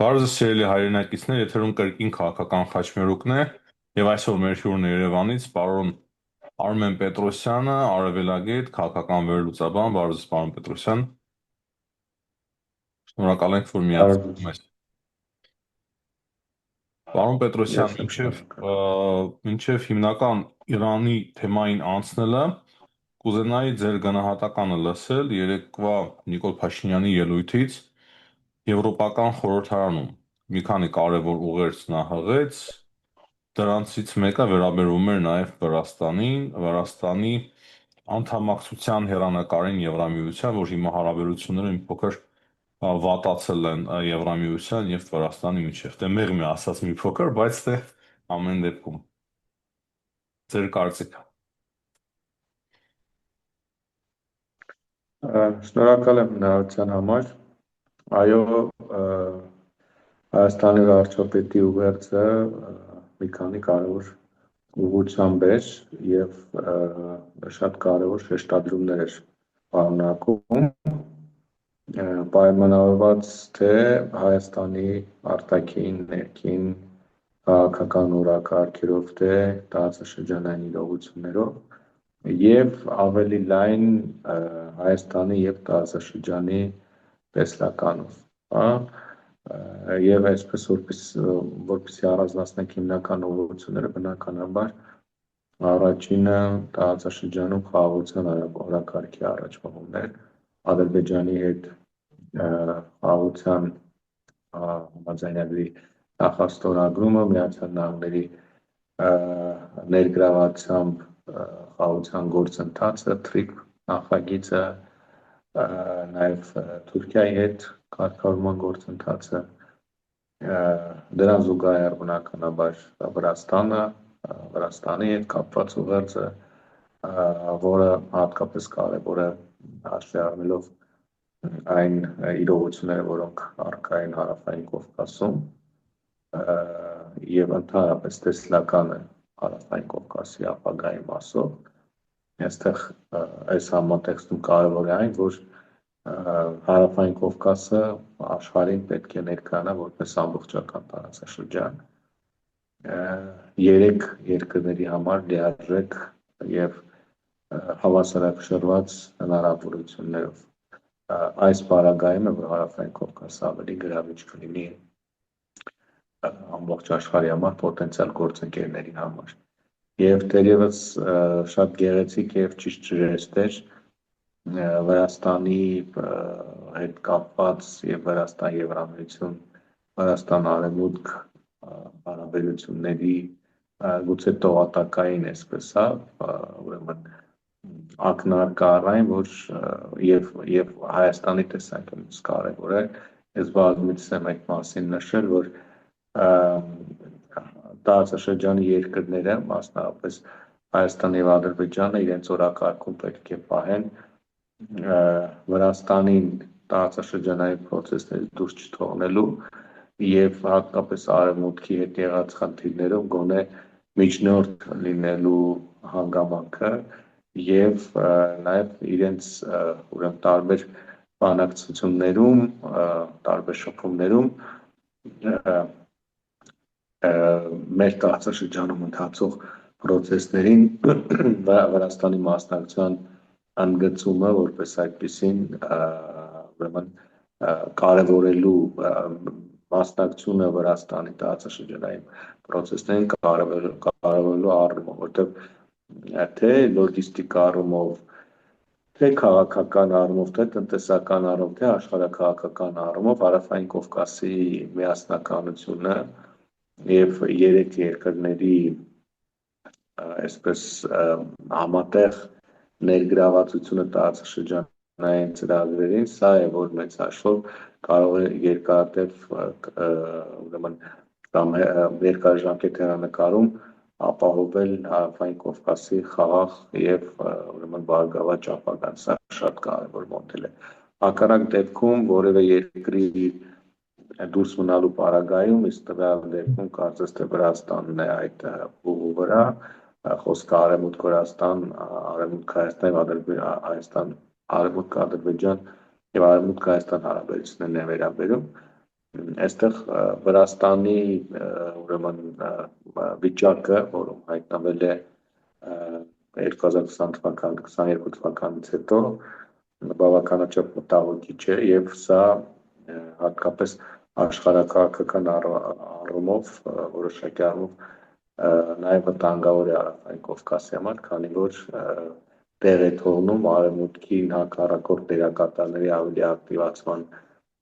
Բարոզը սիրելի հայրենակիցներ, եթերում կրկին քաղաքական խաչմերուկն է եւ այսօր մեր հյուրն է Երևանից պարոն Արմեն Պետրոսյանը, արևելագետ, քաղաքական վերլուծաբան, բարոզ պարոն Պետրոսյան։ Շնորհակալ ենք, որ Բարոս, միացել եք։ Պարոն Պետրոսյան, ես եմ մինչև հիմնական Իրանի թեմային անցնելը, կուզենայի ձեր գնահատականը լսել երեկվա Նիկոլ Փաշինյանի ելույթից Եվրոպական խորհրդարանում մի քանի կարևոր ուղերձ նա հղեց, դրանցից մեկը վերաբերում էր նաև Վրաստանի անդամակցության հեռանկարին Եվրամիության, որ հիմա հարաբերությունները մի փոքր վատացել են Եվրամիության եւ Վրաստանի միջև։ Դե մեղմ է ասած մի փոքր, բայց դե ամեն դեպքում ձեր կարծիքը։ Շնորհակալ եմ հնարավորության համար։ Այո, Հայաստանի վարչապետի ուղերձը մի քանի կարևոր ուղղությամբ էր եւ շատ կարևոր շեշտադրումներ էր պարունակում, պայմանավորված թե Հայաստանի արտաքին, ներքին քաղաքական օրակարգերով, թե տարածաշրջանային իրողություններով եւ ավելի լայն Հայաստանի եւ տարածաշրջանի տեսլականով, հա, եւ այսպես որպեսզի առանձնացնենք հիմնական ուղղությունները, բնականաբար առաջինը տարածաշրջանում խաղաղության օրակարգի առաջվողումն էր, Ադրբեջանի հետ խաղաղության համաձայնագրի նախաստորագրումը, Միացյալ Նահանգների ներգրավությամբ խաղաղության գործընթացը, TRIP նախագիծը, նաև Թուրքիայի հետ կարգավորման գործընթացը, դրան զուգահեռ բնականաբար Վրաստանի հետ կապված ուղերձը, որը հատկապես կարևոր է հաշվի առնելով այն իրողությունները, որոնք առկա են Հարավային Կովկասում եւ ընդհանրապես տեսլականը Հարավային Կովկասի ապագայի մասով, այստեղ այս համատեքստում կարևոր է այն, որ Հարավային Կովկասը աշխարհին պետք է ներկայանա որպես ամբողջական տարածաշրջան, երեք երկրների համար լիարժեք եւ հավասարակշռված հնարավորություններով։ Այս պարագայում է, որ Հարավային Կովկասը ավելի գրավիչ կլինի ամբողջ աշխարհի համար, պոտենցիալ գործընկերների համար։ Եվ դերևս շատ գեղեցիկ եւ ճիշտ ժեստ էր Վրաստանի հետ կապված եւ Վրաստան-Եվրամիություն, Վրաստան-Արևմուտք հարաբերությունների գուցե տողատակային այսպես, հա, ուրեմն ակնարկը առ այն, որ եւ Հայաստանի տեսանկյունից կարևոր է, ես բազմիցս եմ այդ մասին նշել, որ տարածաշրջանի երկրները, մասնավորապես Հայաստանը եւ Ադրբեջանը իրենց օրակարգում պետք է պահեն Վրաստանին տարածաշրջանային process-ներից դուրս չթողնելու եւ հատկապես արևմուտքի հետ եղած խնդիրներով գոնե միջնորդ լինելու հանգամանքը եւ նաեւ իրենց ուրեմն տարբեր բանակցություններում, տարբեր շփումներում մեր տարածաշրջանում ընթացող process-ներին Վրաստանի մասնակցության ընդգծումը որպես այդպիսին ուրեմն կարևորելու մասնակցությունը Վրաստանի տարածաշրջանային process-ներին կարևորելու առումով, որտեղ թե լոգիստիկ առումով, թե քաղաքական առումով, թե տնտեսական առումով, թե աշխարհաքաղաքական առումով Հարավային Կովկասի միասնականությունը եւ երեք երկրների այսպես համատեղ ներգրավվածությունը տարածաշրջանային ծրագրերին, սա է, որ մեծ հաշվով կարող է երկարատև ուրեմն կամ երկարաժամկետ հեռանկարում ապահովել Հարավային Կովկասի խաղաղ եւ ուրեմն բարգավաճ ապագան, սա շատ կարևոր մոդել է։ Հակառակ դեպքում որևէ երկրի դուրս մնալու պարագայում, իսկ տվյալ դեպքում կարծես թե Վրաստանն է այդ ուղու վրա, խոսքը Արևմուտք Վրաստան, Արևմուտք Հայաստան, Արևմուտք Ադրբեջան եւ Արևմուտք Հայաստան հարաբերություններն է վերաբերում, Այստեղ Վրաստանի ուրեմն վիճակը, որում հայտնվել է 2020 թվական 22 թվականից հետո բավականաչափ մտահոգիչ է եւ սա հատկապես աշխարհաքաղաքական առումով որոշակի առումով նաեւ վտանգավոր է Արևային Կովկասի համար, քանի որ տեղ է թողնում արևմուտքին հակառակորդ դերակատարների ավելի ակտիվացման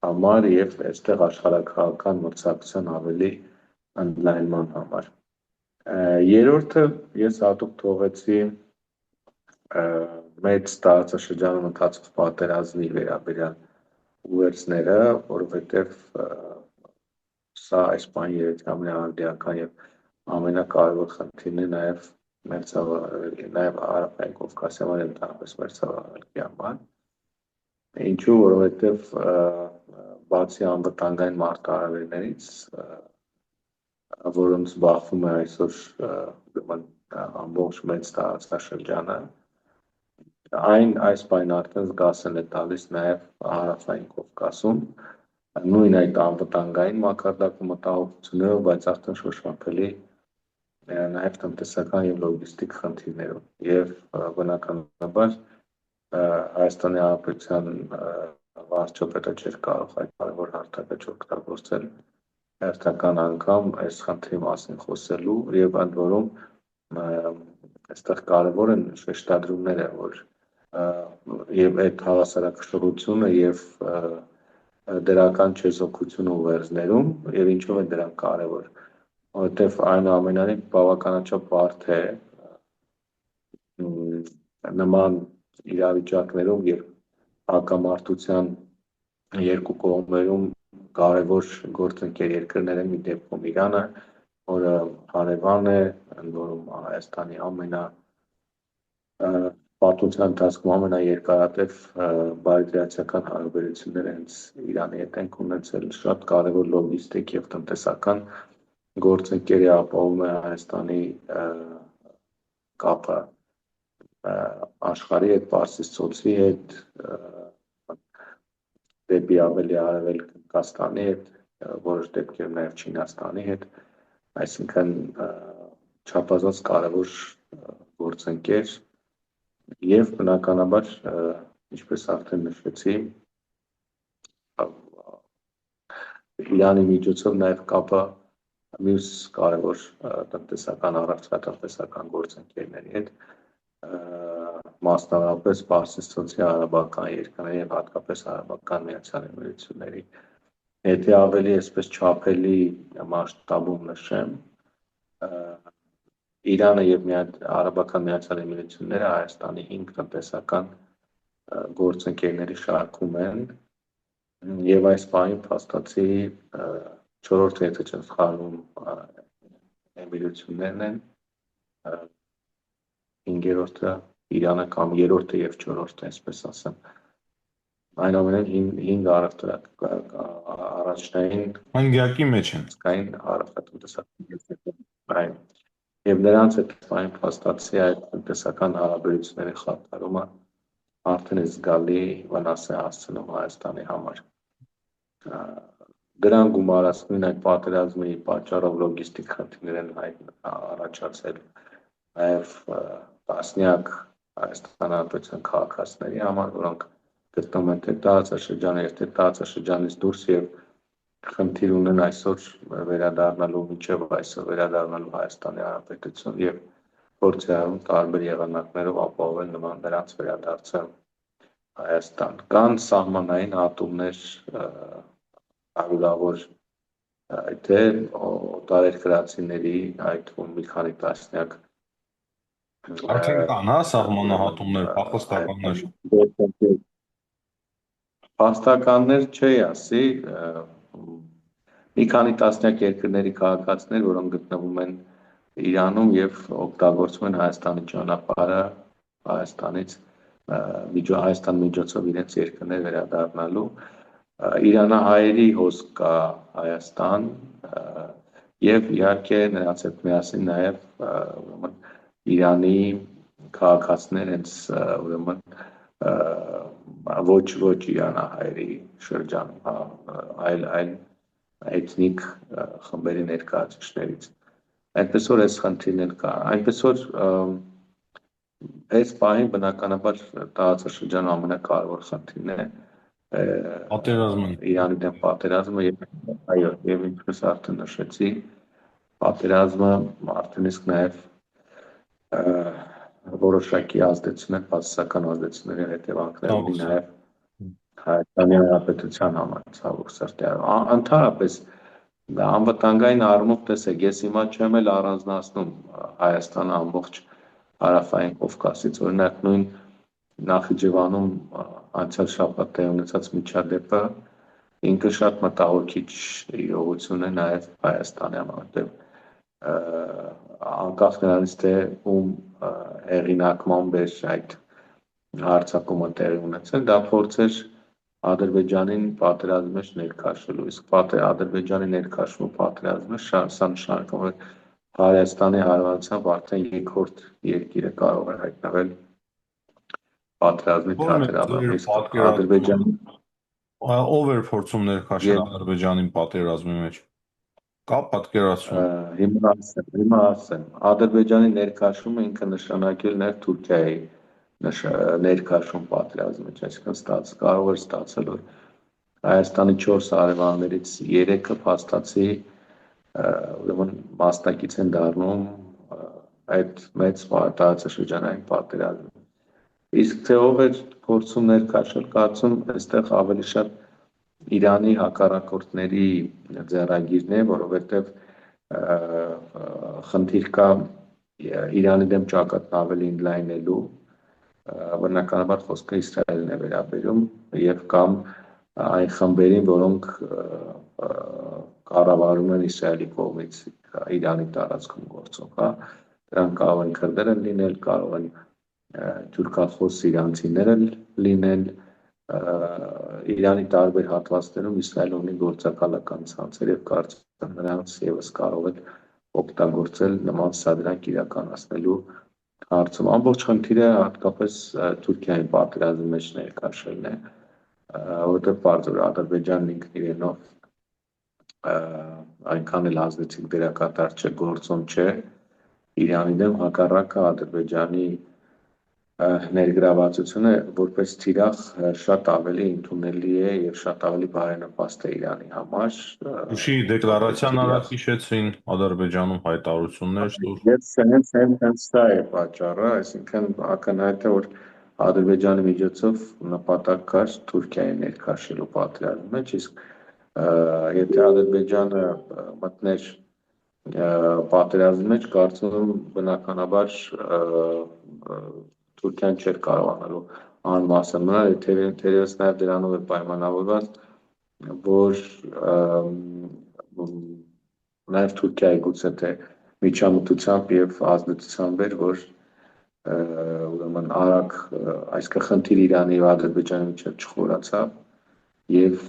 համար եւ այստեղ աշխարհաքաղաքական մրցակցության ավելի ընդլայնման համար։ Երրորդը ես հատուկ թողեցի մեծ տարածաշրջանում ընթացող պատերազմի վերաբերյալ ուղերձները, որովհետեւ սա այս բանի երեքամյա արդիական եւ ամենակարևոր խնդիրն է նաեւ Արևային Կովկասի համար ընդհանրապես մերձավայրի համար։ Ինչու, որովհետեւ բացի անվտանգային մարտահրավերներից, որոնց զբաղվում է այսօր ամբողջ մեծ տարածաշրջանը, այս բանը արդեն զգացել է տալիս նաև Հարավային Կովկասում, նույն այդ անվտանգային մակարդակում մտահոգություններով, բայց արդեն շոշափելի նաև տնտեսական եւ լոգիստիկ խնդիրներով եւ բնականաբար Հայաստանի Հանրապետության վարչապետը չէր կարող այդ կարևոր հարթակը օգտագործել հերթական անգամ այս խնդրի մասին խոսելու եւ ընդ որում այստեղ կարևոր են շեշտադրումները, որ եւ այդ հավասարակշռությունը եւ դրական չեզոքությունը ուղերձներում եւ ինչով է դրանք կարևոր, որովհետեւ այնուամենայնիվ բավականաչափ բարդ է նման իրավիճակներում եւ հակամարտության երկու կողմերում կարևոր գործընկեր երկրներ են, մի դեպքում Իրանը, որը հարևան է, ընդ որում Հայաստանի պատմության ընթացքում ամենաերկարատև բարիդրացիական հարաբերությունները հենց Իրանի հետ ենք ունեցել, շատ կարևոր լոգիստիկ եւ տնտեսական գործընկեր է, ապահովում է Հայաստանի կապը աշխարհի հետ, Պարսից ծոցի հետ, դեպի ավելի արևել Կազակստանի հետ, որոշ դեպքերում նաև Չինաստանի հետ, այսինքն չափազանց կարևոր գործընկեր եւ բնականաբար, ինչպես արդեն նշեցի, Իրանի միջոցով նաև կապը մյուս կարևոր տնտեսական առողջատնտեսական գործընկերների հետ, մասնավորապես Պարսից ծոցի արաբական երկրների եւ հատկապես Արաբական Միացյալ Էմիրությունների։ Եթե ավելի այսպես չափելի մասշտաբում նշեմ, Իրանը եւ Արաբական Միացյալ Էմիրությունները Հայաստանի 5 տնտեսական գործընկերների շարքում են եւ այս բանին փաստացի 4-րդը, եթե չեմ սխալվում, Էմիրություններն են, 5-րդը Իրանը կամ 3-րդը եւ 4-րդը, այսպես ասեմ։ Այնուամենայնիվ 5 առաջնային Անգյակի մեջ են։ Սկային առողջատնտեսական եւ նրանց հետ այն փաստացի այդ տնտեսական հարաբերությունների խաթարումը արդեն զգալի վնաս է հասցնում Հայաստանի համար։ Դրան գումարած նույն այդ պատերազմի պատճառով լոգիստիկ խնդիրներ են առաջացել նաեւ տասնյակ Հայաստան Հանրապետության քաղաքացիների համար, որոնք գտնվում են թե տարածաշրջանը, թե տարածաշրջանից դուրս եւ խնդիր ունեն այսօր վերադառնալու մինչեւ այսօր վերադառնալու Հայաստանի Հանրապետություն եւ փորձ է արվում տարբեր եղանակներով ապահովել նրանց վերադարձը Հայաստան։ Կան սահմանային հատումներ հարյուրավոր թե օտարերկրացիների, այդ թվում մի քանի տասնյակ Արդեն կան, սահմանահատումներ, փախստականներ։ Փախստականներ չի ասի, մի քանի տասնյակ երկրների քաղաքացիներ, որոնք գտնվում են Իրանում եւ օգտագործում են Հայաստանի ճանապարհը Հայաստան միջոցով իրենց երկրներ վերադառնալու, իրանահայերի հոսք կա Հայաստան եւ իհարկե նրանց հետ միասին նաեւ Իրանի քաղաքացիներ հենց ուրեմն ոչ իրանահայերի շրջանում, այլ էթնիկ խմբերի ներկայացուցիչներից։ Այնպես որ այս խնդիրն էլ կա, այնպես որ այս պահին բնականաբար տարածաշրջանում ամենակարևոր խնդիրն է Պատերազմն։ Իրանի դեմ պատերազմը այո, եւ ինչպես արդեն նշեցի, պատերազմը արդեն իսկ նաեւ որոշակի ազդեցություն է, բացասական ազդեցությունների հետևանքներ ունի նաեւ Հայաստանի Հանրապետության համար, ցավոք սրտի։ Ընդհանրապես անվտանգային առումով տեսեք, ես հիմա չեմ էլ առանձնացնում Հայաստանը ամբողջ Հարավային Կովկասից, օրինակ նույն Նախիջևանում անցյալ շաբաթ տեղի ունեցած միջադեպը ինքը շատ մտահոգիչ իրողություն է նաև Հայաստանի համար, որտեղ անկախ նրանից թե ում հեղինակման բեր այդ հարձակումը տեղի ունեցել, դա փորձ էր Ադրբեջանին պատերազմի մեջ ներքաշելու, իսկ Ադրբեջանի ներքաշումը պատերազմի սա նշանակում է Հայաստանի հարևանությամբ արդեն երկրորդ երկիրը կարող է հայտնվել պատերազմի թատերաբեմ, իսկ Ադրբեջանը ով էր փորձում ներքաշել Ադրբեջանին պատերազմի մեջ։ Կա պատկերացում։ Հիմա ասեմ, Ադրբեջանի ներքաշումը ինքը նշանակել նաև Թուրքիայի ներքաշում պատերազմի մեջ, այսինքն կարող էր ստացել, որ Հայաստանի 4 հարևաններից 3-ը փաստացի ուրեմն մասնակից են դառնում այդ մեծ տարածաշրջանային պատերազմին։ Իսկ թե ով էր փորձում ներքաշել, կարծում այստեղ ավելի շատ Իրանի հակառակորդների ձեռագիրն է, որովհետև խնդիր կա Իրանի դեմ ճակատն ավելի ընդլայնելու, բնականաբար խոսքը Իսրայելն է վերաբերում եւ կամ այն խմբերին, որոնք կառավարում են Իսրայելի կողմից Իրանի տարածքում գործող, հա, դրանք կարող են քրդերը լինել, կարող են թուրքախոս իրանցիները լինել, Իրանի տարբեր հատվածներում Իսրայելը ունի գործակալական ցանցեր եւ կարծում եմ նրանց եւս կարող է օգտագործել նման սադրանք իրականացնելու հարցում։ Ամբողջ խնդիրը հատկապես Թուրքիայի պատերազմի մեջ ներքաշելն է, որովհետեւ բարձր Ադրբեջանն ինքն իրենով այնքան էլ ազդեցիկ դերակատար չէ, գործոն չէ Իրանի դեմ, հակառակը Ադրբեջանի ներգրավվածությունը որպես թիրախ շատ ավելի ընդունելի է եւ շատ ավելի բարենպաստ է Իրանի համար։ Ուշի դեկլարացիան արած հիշեցին Ադրբեջանում հայտարարություններ ստուր։ Ես հենց սա է պատճառը, այսինքն ակնհայտ է, որ Ադրբեջանի միջոցով նպատակ կար Թուրքիայի ներքաշելու պատերազմի մեջ, իսկ եթե Ադրբեջանը մտներ պատերազմի մեջ, կարծում եմ բնականաբար Թուրքիան չէր կարողանալու անմասն մնալ, թերևս նաև դրանով է պայմանավորված, որ նաև Թուրքիայի գուցե թե միջամտությամբ եւ ազդեցությամբ էր, որ ուրեմն արագ այսինքն խնդիր Իրանի եւ Ադրբեջանի միջեւ չխորացավ եւ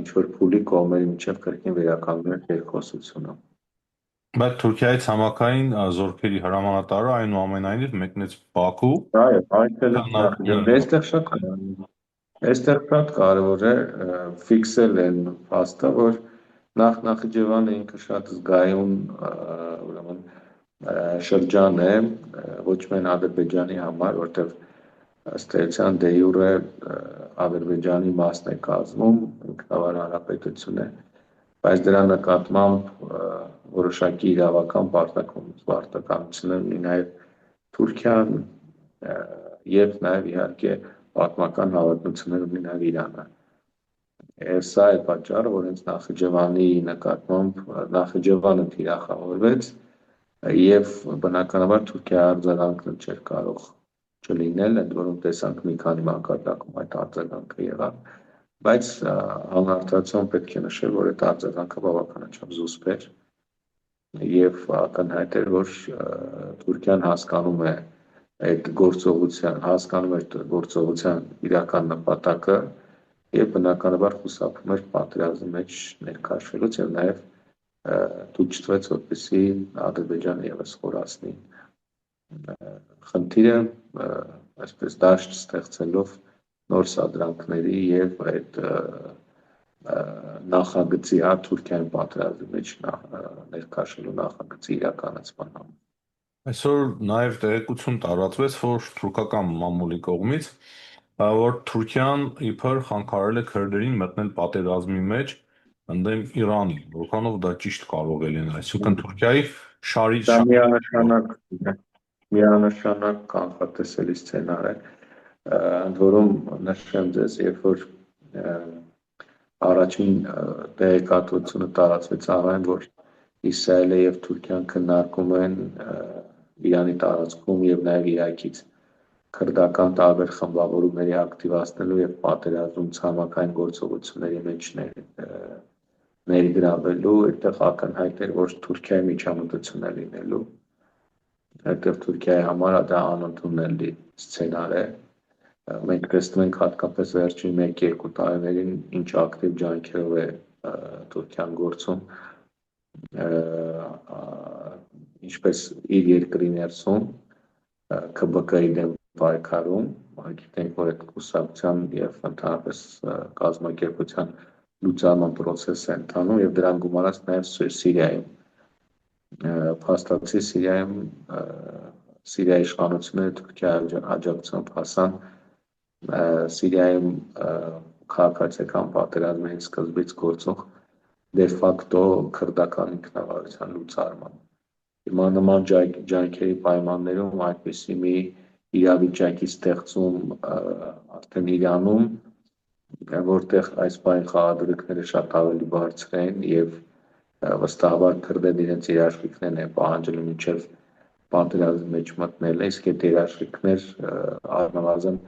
ինչ որ փուլի կողմերի միջեւ կրկին վերականգնել էր երկխոսությունը։ Բայց Թուրքիայի ցամաքային զորքերի հրամանատարը այնուամենայնիվ մեկնեց Բաքու։ Այո, այստեղ շատ կարևոր է ֆիքսել են փաստը, որ Նախիջևանը ինքը շատ զգայուն ուրեմն շրջան է ոչ միայն Ադրբեջանի համար, որտեղ ըստ էության դե յուրե Ադրբեջանի մասն է կազմում, ինքնավար հանրապետություն է, բայց դրա նկատմամբ որոշակի իրավական պարտականություններ ունի նաև Թուրքիան եւ նաեւ իհարկե պատմական հավակնություններ ունի նաեւ Իրանը։ Եվ սա է պատճառը, որ հենց Նախիջևանի նկատմամբ Նախիջևանը թիրախավորվեց եւ բնականաբար Թուրքիայի արձագանքն չէր կարող չլինել, ընդ որում տեսանք մի քանի մակարդակում այդ արձագանքը եղավ, բայց համարտացիորեն պետք է նշել, որ այդ արձագանքը բավականաչափ զուսպ էր եւ ակնհայտ էր, որ Թուրքիան հասկանում է այդ գործողության իրական նպատակը եւ բնականաբար խուսափում էր պատերազմի մեջ ներքաշելուց եւ նաեւ թույլ չտվեց, որպեսզի Ադրբեջանը եւս խորացնի խնդիրը, այսպես դաշտ ստեղծելով նոր սադրանքների եւ այդ նախագծի Թուրքիայում պատերազմի մեջ ներքաշելու նախագծի իրականացման համար։ Այսօր նաև տեղեկություն տարածվեց, որ թուրքական մամուլի կողմից, որ Թուրքիան իբր խանգարել է քրդերին մտնել պատերազմի մեջ ընդդեմ Իրանի, որքանով դա ճիշտ կարող է լինել, այսինքն Թուրքիայի Դա շարի միանշանակ կանխատեսելի սցենար է, ընդ որում նշեմ ձեզ, երբ որ առաջին տեղեկատվությունը տարածվեց այն, որ Իսրայելը եւ Թուրքիան քննարկում են Իրանի տարածքում եւ նաեւ Իրաքից քրդական տարբեր խմբավորումների ակտիվացնելու եւ պատերազմում ցամաքային գործողությունների մեջ ներգրավելու, այդտեղ ակնհայտ էր, որ Թուրքիայի միջամտություն է լինելու, այդտեղ Թուրքիայի համար դա անընդունելի սցենար է։ Մենք տեսնում ենք հատկապես վերջին 1-2 տարիներին ինչ ակտիվ ջանքերով է Թուրքիան գործում, ինչպես իր երկրի ներսում ՔԲԿ-ի դեմ պայքարում, գիտենք, որ այդ կուսակցության եւ ընդհանրապես կազմակերպության լուծման process է ընթանում եւ դրան գումարած նաեւ Սիրիայում, փաստացի Սիրիայի իշխանությունները Թուրքիայի աջակցությամբ հասան Սիրիայում քաղաքացիական պատերազմային սկզբից գործող դե ֆակտո քրդական ինքնավարության լուծարման։ Հիմա նման ջանքերի պայմաններում այդպիսի մի իրավիճակի ստեղծում արդեն Իրանում, որտեղ այս բան խաղադրույքները շատ ավելի բարձր են եւ վստահաբար քրդերն իրենց երաշխիքներն են պահանջելու մինչեւ պատերազմի մեջ մտնելը, իսկ այդ երաշխիքներ առնվազն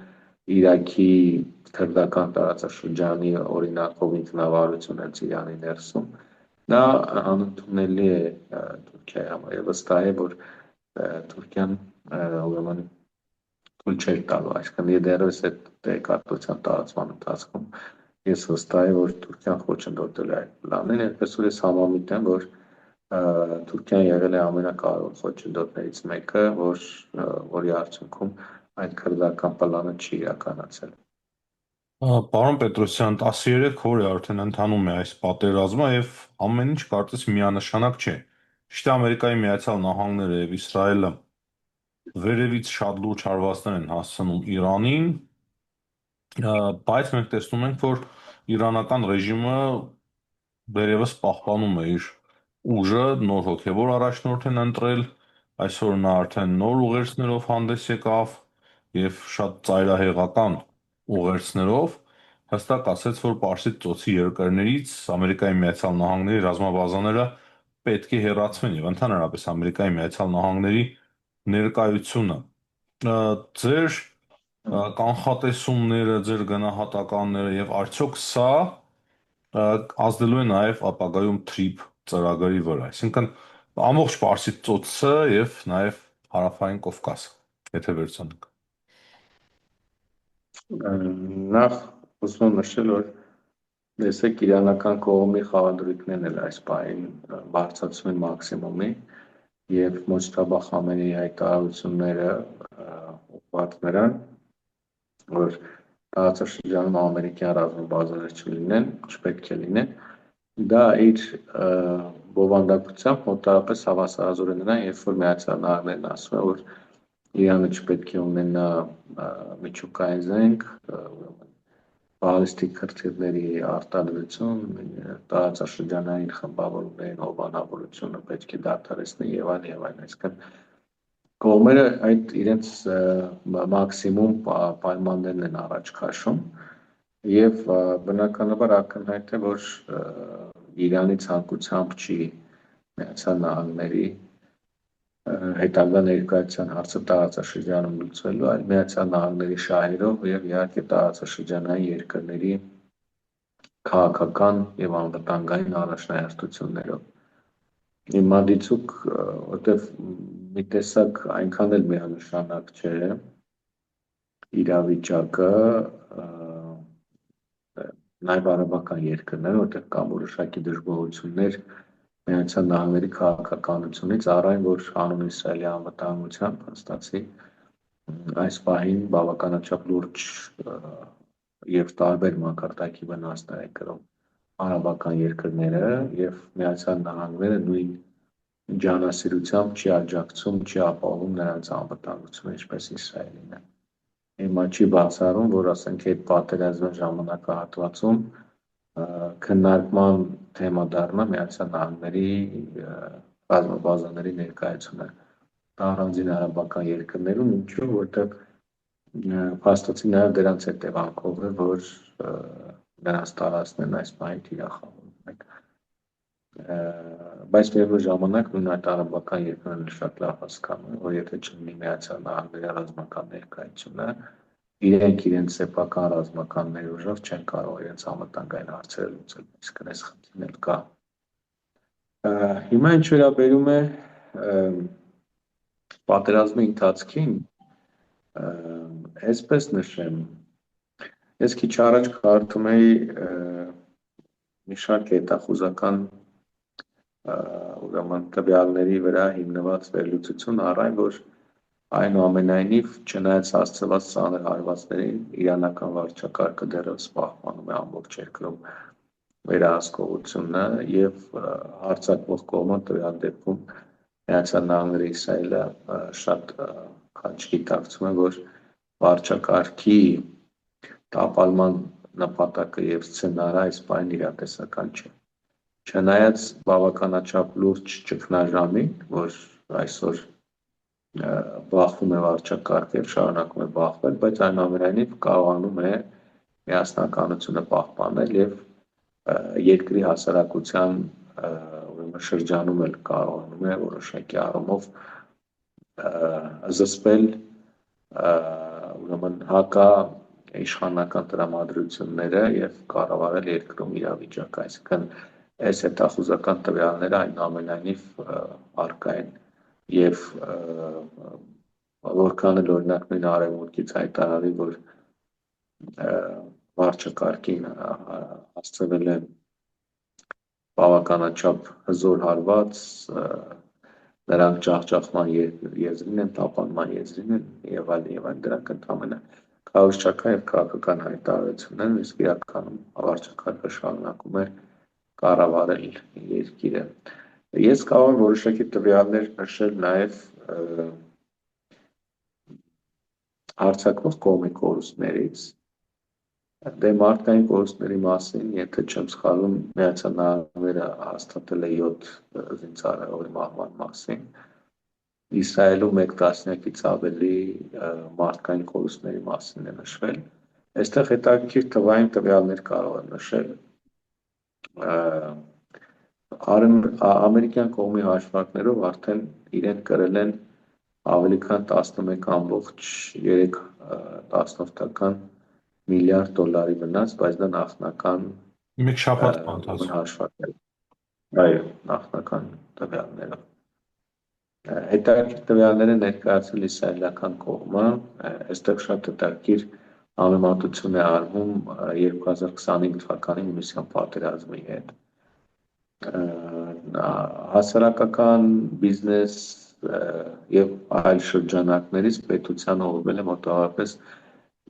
Իրաքի քրդական տարածաշրջանի օրինակով ինքնավարություն է Իրանի ներսում, դա անընդունելի է Թուրքիայի համար եւ վստահ է, որ Թուրքիան ուրեմն թույլ չէր տալու, այսինքն դեռևս այդ տեղեկատվության տարածման ընթացքում ես վստահ եմ, որ Թուրքիան խոչընդոտել է այդ պլանին, այդպես որ ես համամիտ եմ, որ Թուրքիան եղել է ամենակարևոր խոչընդոտներից մեկը, որի արդյունքում այդ քրդական պլանը չի իրականացել։ Պարոն Պետրոսյան, 13 օր է արդեն ընթանում է այս պատերազմը եւ ամեն ինչ կարծես միանշանակ չէ։ Ճիշտ է, Ամերիկայի Միացյալ Նահանգները եւ Իսրայելը վերևից շատ լուրջ հարվածներ են հասցնում Իրանին, բայց մենք տեսնում ենք, որ իրանական ռեժիմը վերևս պահպանում է իր ուժը, նոր հոգևոր առաջնորդ են ընտրել, այսօր նա արդեն նոր ուղերձներով հանդես եկավ եւ շատ ծայրահեղական ուղերձներով հստակ ասաց, որ Պարսից ծոցի երկրներից Ամերիկայի Միացյալ Նահանգների ռազմաբազաները պետք է հեռացվեն եւ ընդհանրապես Ամերիկայի Միացյալ Նահանգների ներկայությունը ձեր կանխատեսումները, ձեր գնահատականները եւ արդյոք սա ազդելու է նաեւ ապագայում TRIP ծրագրի վրա, այսինքն ամբողջ Պարսից ծոցը եւ նաեւ հարավային Կովկասը, եթե վերցնենք։ Նախ ուզում եմ նշել, որ տեսեք իրանական կողմի խաղադրույքներն էլ այս պահին բարձրացում են մաքսիմումի եւ Մոջթաբա Խամենեի հայտարարությունները ուղղված նրան, որ տարածաշրջանում ամերիկյան ռազմաբազաներ չլինեն, չպետք է լինեն, դա իր բովանդակությամբ մոտավորապես հավասարազոր է նրան, երբ որ Միացյալ Նահանգներն ասում է, որ Իրանը չպետք է ունենա միջուկային զենք, բալիստիկ քրթիռների արտադրություն, տարածաշրջանային խմբավորումների հովանավորությունը պետք է դադարեցնի եւ այլն, այսինքն կողմերը այդ իրենց մաքսիմում պայմաններն են առաջ քաշում եւ բնականաբար ակնհայտ է, որ Իրանի ցանկությամբ չի Միացյալ Նահանգների հետագա ներկայացության հարցը տարածաշրջանում լուծվելու, այլ Միացյալ Նահանգների շահերով եւ իհարկե տարածաշրջանային երկրների քաղաքական եւ անվտանգային առաջնահերթություններով։ Հիմա դիցուք, որտեվ մի տեսակ այնքան էլ միանշանակ չէ իրավիճակը նաեւ արաբական երկրներ, որտեղ կան որոշակի դժգոհություններ Միացյալ Նահանգների քաղաքականությունից առ այն, որ հանուն Իսրայելի անվտանգության փաստացի այս պահին բավականաչափ լուրջ եւ տարբեր մակարդակի վնասներ է կրում արաբական երկրները եւ Միացյալ Նահանգները նույն ջանասիրությամբ չի աջակցում, չի ապահովում նրանց անվտանգությունը, ինչպես Իսրայելին է։ Հիմա չի բացառում, որ ասենք այդ պատերազմի ժամանակահատվածում քննարկման թեմա դառնա Միացյալ Նահանգների ռազմաբազաների ներկայությունը առանձին արաբական երկրներում, ինչու որտեղ փաստացի նաև դրանց հետևանքով է, որ նրանց տարածքներն այս պահին թիրախավորվում են։ Բայց միևնույն ժամանակ նույն այդ արաբական երկրները շատ լավ հասկանում են, որ եթե չլինի Միացյալ Նահանգների ռազմական ներկայությունը, իրենք իրենց սեփական ռազմական ներուժով չեն կարող իրենց անվտանգային հարցերը լուծել, իսկ այս խնդիրն էլ կա։ Հիմա ինչ վերաբերում է պատերազմի ընթացքին, այսպես նշեմ, ես քիչ առաջ կարդում էի մի շարք հետախուզական ուրեմն տվյալների վրա հիմնված վերլուծություն առայն, որ այնուամենայնիվ չնայած հասցված ծանր հարվածներին, իրանական վարչակարգը դեռևս պահպանում է ամբողջ երկրում վերահսկողությունը եւ հարձակվող կողմը տվյալ դեպքում Միացյալ Նահանգները Իսրայելը շատ քաջ գիտակցում է, որ վարչակարգի տապալման նպատակը եւ սցենարը այս պահին իրատեսական չէ։ Չնայած բավականաչափ լուրջ ճգնաժամի, որ այսօր բախվում է վարչակարգը եւ շարունակում է բախվել, բայց այնուամենայնիվ կարողանում է միասնականությունը պահպանել եւ երկրի հասարակության ուրեմն շրջանում էլ կարողանում է որոշակի առումով զսպել ուրեմն հակա իշխանական տրամադրությունները եւ կառավարել երկրում իրավիճակը, այսինքն այս հետախուզական տվյալները այնուամենայնիվ առկա են եւ որքան էլ օրինակ նույն արևմուտքից հայտարարի, որ վարչակարգին հասցվել է բավականաչափ հզոր հարված, նրանք ջախջախման եզրին են, տապալման եզրին են եւ այլն, դրանք ընդամենը քարոզչական եւ քաղաքական հայտարարություններ են, իսկ իրականում վարչակարգը շարունակում է կառավարել երկիրը։ Ես կարող եմ որոշակի տվյալներ նշել նաեւ հարձակվող կողմի կորուստներից։ Դե մարդկային կորուստների մասին, եթե չեմ սխալվում, Միացյալ Նահանգները հաստատել է 7 զինծառայողի մահվան մասին։ Իսրայելում 1 տասնյակից ավելի մարդկային կորուստների մասին է նշվել։ Այստեղ հետաքրքիր թվային տվյալներ կարող եմ նշել։ Ամերիկյան կողմի հաշվարկներով արդեն իրենք կրել են ավելի քան 11.3 միլիարդ դոլարի վնաս, բայց դա նախնական Մեկ շաբաթվա ընթացքում հաշվարկներ։ Այո, նախնական տվյալներով։ Հետաքրքիր տվյալները ներկայացրել իսրայելական կողմը, այստեղ շատ հետաքրքիր համեմատություն է արվում 2025 թվականի հունիսյան պատերազմի հետ։ Հասարակական բիզնես եւ այլ շրջանակներից պետության ուղղվել է մոտավորապես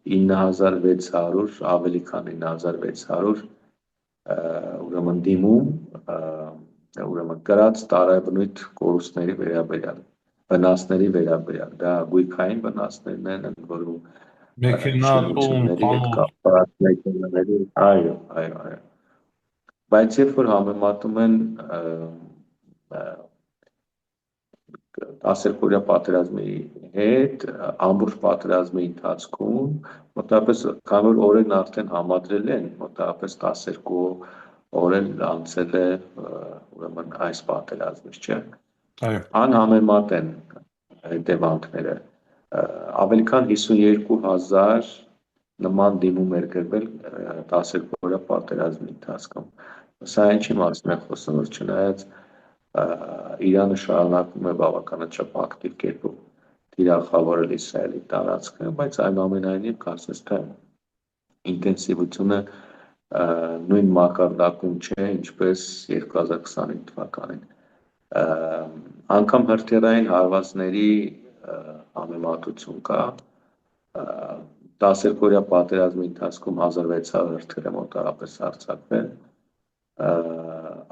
9600, ավելի քան 9600 ուրեմն դիմում, ուրեմն կրած տարաբնույթ կորուստների վերաբերյալ, վնասների վերաբերյալ, դա գույքային վնասներն են, ընդ որում մեքենա, տուն, խանութ, այո։ Բայց երբ որ համեմատում են 12-օրյա պատերազմի հետ, ամբողջ պատերազմի ընթացքում մոտավորապես քանի որ օրերն արդեն համադրել են, մոտավորապես 12 օր էլ անցել է ուրեմն այս պատերազմից, չէ՞։ Այո։ Անհամեմատ են հետևանքները։ Ավելի քան 52,000 նման դիմում էր գրվել 12-օրյա պատերազմի ընթացքում։ Սա ինչի մասին է խոսում, որ չնայած Իրանը շարունակում է բավականաչափ ակտիվ կերպով թիրախավորել Իսրայելի տարածքը, բայց այնուամենայնիվ կարծես թե ինտենսիվությունը նույն մակարդակում չէ, ինչպես 2025 թվականին։ Անգամ հրթիռային հարվածների համեմատություն կա։ 12-օրյա պատերազմի ընթացքում 1600 հրթիռ է մոտավորապես արձակվել,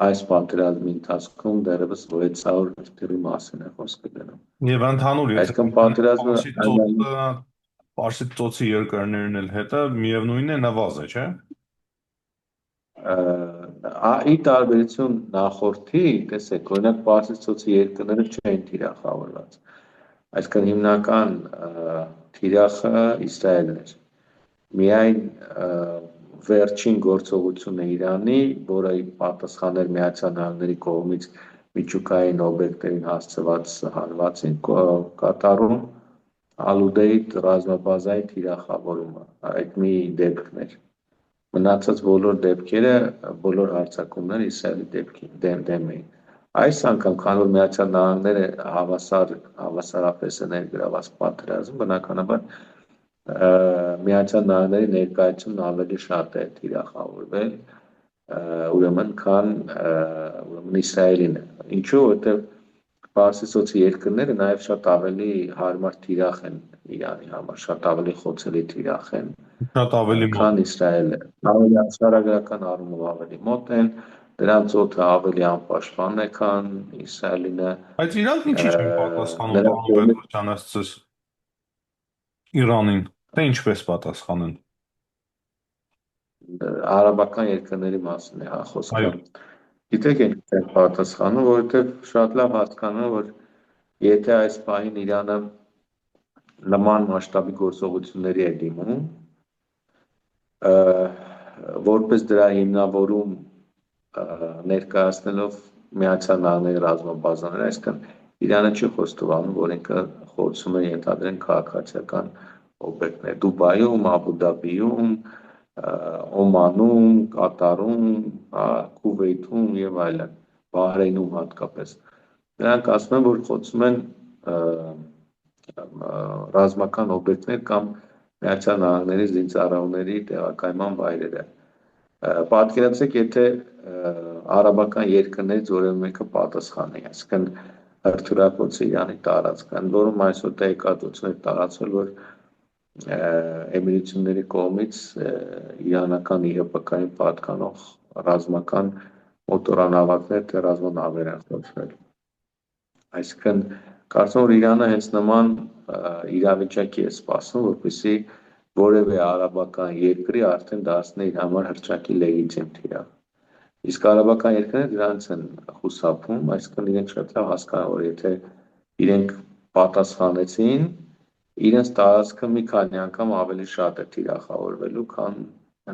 այս պատերազմի ընթացքում դեռևս 600 նավթերի մասին է խոսքը գնում։ Եվ ընդհանուր, եթե Այսինքն պատերազմը Պարսից ծոցի երկրներն էլ հետը միևնույնն է նվազ է, չէ՞։ Ի տարբերություն նախորդի, տեսեք, օրինակ Պարսից ծոցի երկրները չեն թիրախավորված։ Այսինքն հիմնական թիրախը Իսրայելն էր։ Միայն վերջին գործողությունը Իրանի, որը պատասխաներ Միացյալ Նահանգների կողմից միջուկային օբյեկտերին հասցված հարվածին, կատարում Ալուդեի ռազմաբազայի թիրախավորումը, այդ մի դեպքն էր։ Մնացած բոլոր դեպքերը, բոլոր հարձակումները Իսրայելի դեմ էին։ Այս անգամ, քանի որ Միացյալ Նահանգները հավասարապես է ներգրաված պատերազմ, բնականաբար Միացյալ Նահանգների ներկայությունն ավելի շատ է թիրախավորվել, ուրեմն քան Իսրայելին։ Ինչու՞, որովհետև Պարսից ծոցի երկրները նաև շատ ավելի հարմար թիրախ են Իրանի համար, շատ ավելի խոցելի թիրախ են, Շատ ավելի մոտ։ քան Իսրայելը։ Ավելի աշխարհագրական առումով ավելի մոտ են, դրանց օդը ավելի անպաշտպան է, քան Իսրայելինը։ Բայց իրանք ինչի՞ չեն պատասխանում, պարոն Պետրոսյան, ըստ Իրանին, թե ինչպես պատասխանեն։ Արաբական երկրների մասին է խոսքը։ Այո։ Գիտեք ինչ են պատասխանում, որովհետև շատ լավ հասկանում են, որ եթե այս պահին Իրանը նման մասշտաբի գործողությունների է դիմում, որպես դրա հիմնավորում ներկայացնելով Միացյալ Նահանգների ռազմաբազաները, այսինքն Իրանը չի խոստովանում, որ ինքը խոցում է ենթադրեն քաղաքացիական օբյեկտներ Դուբայում, Աբու Դաբիում, Օմանում, Կատարում, Քուվեյթում եւ այլն, Բահրեյնում հատկապես։ Նրանք ասում են, որ խոցում են ռազմական օբյեկտներ կամ Միացյալ Նահանգների զինծառայողների տեղակայման վայրերը։ Պատկերացրեք, եթե արաբական երկրներից որևէ մեկը պատասխանի, այսինքն հրթիռակոծը Իրանի տարածք, ընդ որում այսօր տեղեկատվություն է տարածվել, որ Էմիրությունների կողմից իրանական ԻՀՊԿ-ին պատկանող ռազմական մոտորանավակներ թե ռազմանավեր են խոցվել։ Այսինքն կարծում որ Իրանը հենց նման իրավիճակի է սպասում, որպեսզի որևէ արաբական երկրի արդեն դարձնի իր համար հռչակի լեգիտիմ թիրախ։ Իսկ արաբական երկրները դրանց են խուսափում, այսինքն իրենք շատ լավ հասկանում, որ եթե իրենք պատասխանեցին, իրենց տարածքը մի քանի անգամ ավելի շատ է թիրախավորվելու, քան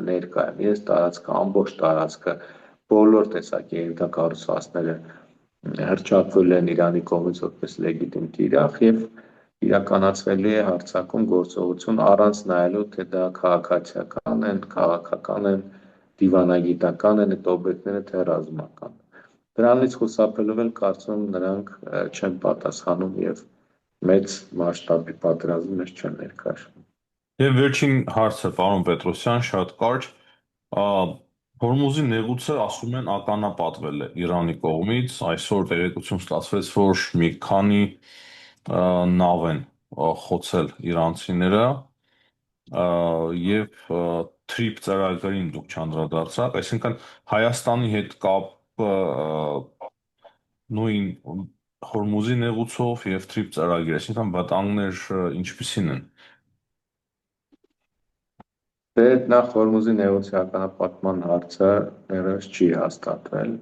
ներկայում։ Իրենց տարածքը, ամբողջ տարածքը, բոլոր տեսակի ենթակառուցվածքները հռչակվել են Իրանի կողմից որպես լեգիտիմ թիրախ եւ իրականացվելի է հարձակում գործողություն առանց նայելու, թե դա քաղաքացիական են, քաղաքական են, դիվանագիտական են այդ օբյեկտները, թե ռազմական։ Դրանից խուսափելով էլ կարծում նրանք չեն պատասխանում եւ մեծ մասշտաբի պատերազմի մեջ չեն ներկայացնում։ Եվ վերջին հարցը, պարոն Պետրոսյան, շատ կարճ, Հորմուզի նեղուցը ասում են ականապատվել է Իրանի կողմից, այսօր տեղեկություն ստացվեց, որ մի քանի նավ են խոցել իրանցիները եւ թրիփ ծրագրին դուք չանդրադարձաք, այսինքն Հայաստանի հետ կապը նույն Հորմուզի նեղուցով եւ թրիփ ծրագիր, այսինքն վտանգներ ինչպիսին են։ Դե նախ Հորմուզի նեղուցի ականապատման հարցը ներս չի հաստատվել։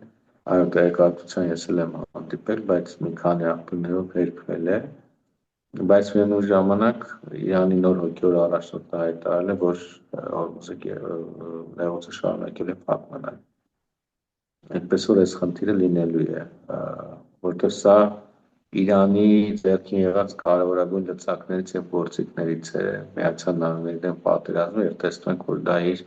Այո, տեղեկատվության ես էլ եմ հանդիպել, բայց մի քանի աղբյուրներով հերքվել է։ Բայց միևնույն ժամանակ Իրանի նոր հոգևոր առաջնորդը հայտարարել է, որ Հորմուզի նեղուցը շարունակել է փակ մնալ։ Այդպես որ այս խնդիրը լինելու է, որտեղ սա Իրանի ձեռքին եղած կարևորագույն լծակներից եւ գործիքներից է Միացյալ Նահանգների դեմ պատերազմը եւ տեսնում ենք, որ դա իր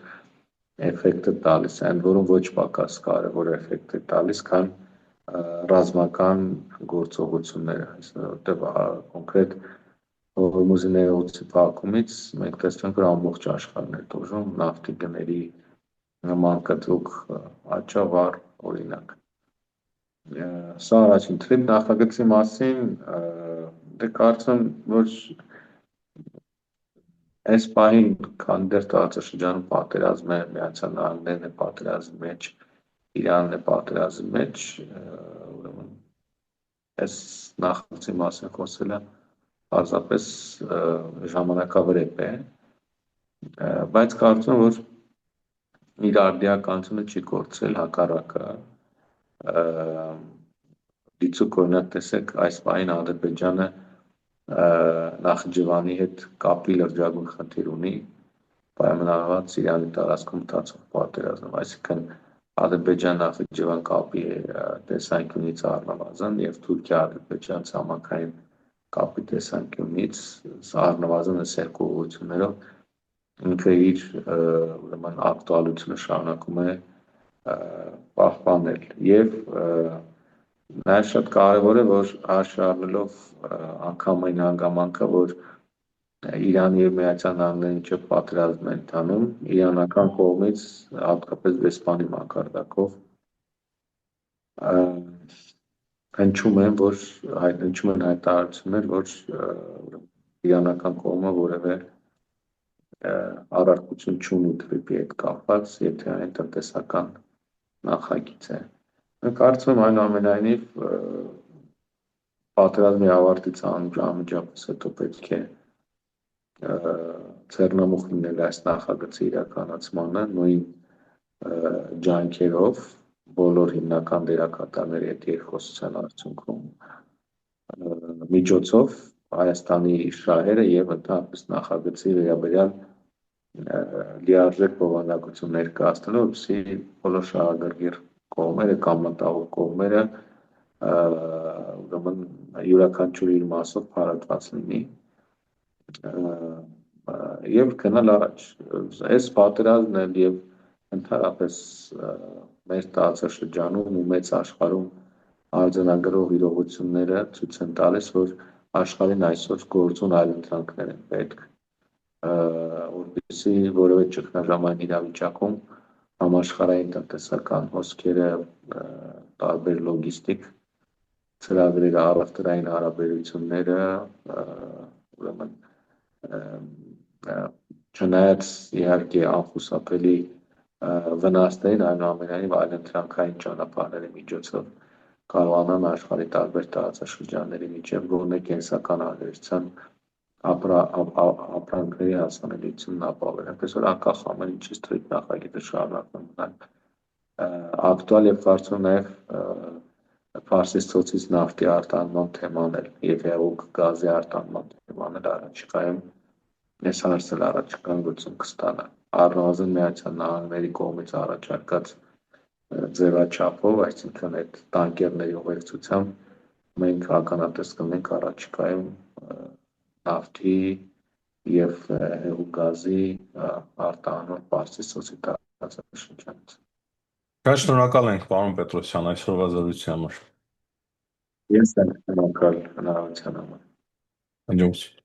էֆեկտը տալիս է, ընդ որում ոչ պակաս կարևոր էֆեկտ է տալիս, քան ռազմական գործողությունները, որտեղ կոնկրետ Հորմուզի նեղուցի փակումից մենք տեսնում ենք, որ ամբողջ աշխարհն է տոժում նավթի գների նման կտրուկ աճավառ օրինակ։ Սա առաջին թրիփ նախագծի մասին, դե կարծում որ այս պահին քան դեռ տարածաշրջանում պատերազմ է, Միացյալ Նահանգներն է պատերազմի մեջ, Իրանն է պատերազմի մեջ, ուրեմն այս նախագծի մասին խոսելը պարզապես ժամանակավրեպ է, բայց կարծում եմ, որ իր արդիականությունը չի կորցրել, հակառակը, դիցուք օրինակ տեսեք այս պահին Ադրբեջանը Նախիջևանի հետ կապի լրջագույն խնդիր ունի, պայմանավորված Իրանի տարածքում ընթացող պատերազմ, այսինքն Ադրբեջան-Նախիջևան կապի տեսանկյունից առնվազն եւ Թուրքիա-Ադրբեջան ցամաքային կապի տեսանկյունից առնվազն այս երկու ուղղություններով ինքը իր ուրեմն ակտուալությունը շարունակում է պահպանել եւ նաեւ շատ կարեւոր է, որ հաշվի առնելով անգամ այն հանգամանքը, որ Իրանի եւ Միացյալ Նահանգների միջեւ պատերազմ է ընթանում, իրանական կողմից հատկապես դեսպանի մակարդակով հնչում են հայտարարություններ, որ իրանական կողմը որևէ առարկություն չունի թրիպի հետ կապված, եթե այն տնտեսական նախագիծ է։ Կարծում եմ այնուամենայնիվ պատերազմի ավարտից անմիջապես հետո պետք է ձեռնամուխ լինել այս նախագծի իրականացմանը նույն ջանքերով բոլոր հիմնական դերակատարների հետ երկխոսության արդյունքում միջոցով Հայաստանի շահերը եւ ընդհանրապես նախագծի վերաբերյալ լիարժեք բովանդակություն ներկայացնելով, որպեսզի բոլոր շահագրգիռ կողմերը կամ մտավոր կողմերը ուրեմն յուրաքանչյուր իր մասով փարատված լինի եւ գնալ առաջ։ Այս պատերազմն էլ եւ ընդհանրապես մեր տարածաշրջանում ու մեծ աշխարհում արձանագրող իրողությունները ցույց են տալիս, որ աշխարհին այսօր գործուն այլընտրանքներ են պետք, որպեսզի որևէ ճգնաժամային իրավիճակում համաշխարհային տնտեսական հոսքերը, տարբեր լոգիստիկ ծրագրերը, առևտրային հարաբերությունները, ուրեմն չնայած իհարկե անխուսափելի վնասներին, այնուամենայնիվ այլընտրանքային ճանապարհների միջոցով կարողանան աշխարհի տարբեր տարածաշրջանների միջև գոնե կենսական հարաբերության ապրանքների հասանելիությունն ապահովել, այնպես որ անկախ ամեն ինչից թրիփ նախագիծը շարունակում մնալ ակտուալ եւ կարծում նաեւ Պարսից ծոցից նավթի արտահանման թեման էլ եւ հեղուկ գազի արտահանման թեման էլ առաջիկայում այս հարցը առաջիկան գծում կստանա առնվազն Միացյալ Նահանգների կողմից առաջարկած ձևաչափով, այսինքն այդ տանկերների ուղեկցությամբ մենք ականատես կլինենք առաջիկայում նավթի եւ հեղուկ գազի արտահանման Պարսից ծոցի տարածաշրջանից։ Շնորհակալ ենք, պարոն Պետրոսյան, այսօրվա զրույցի համար։ Ես եմ շնորհակալ հնարավորության համար։ Հաջողություն։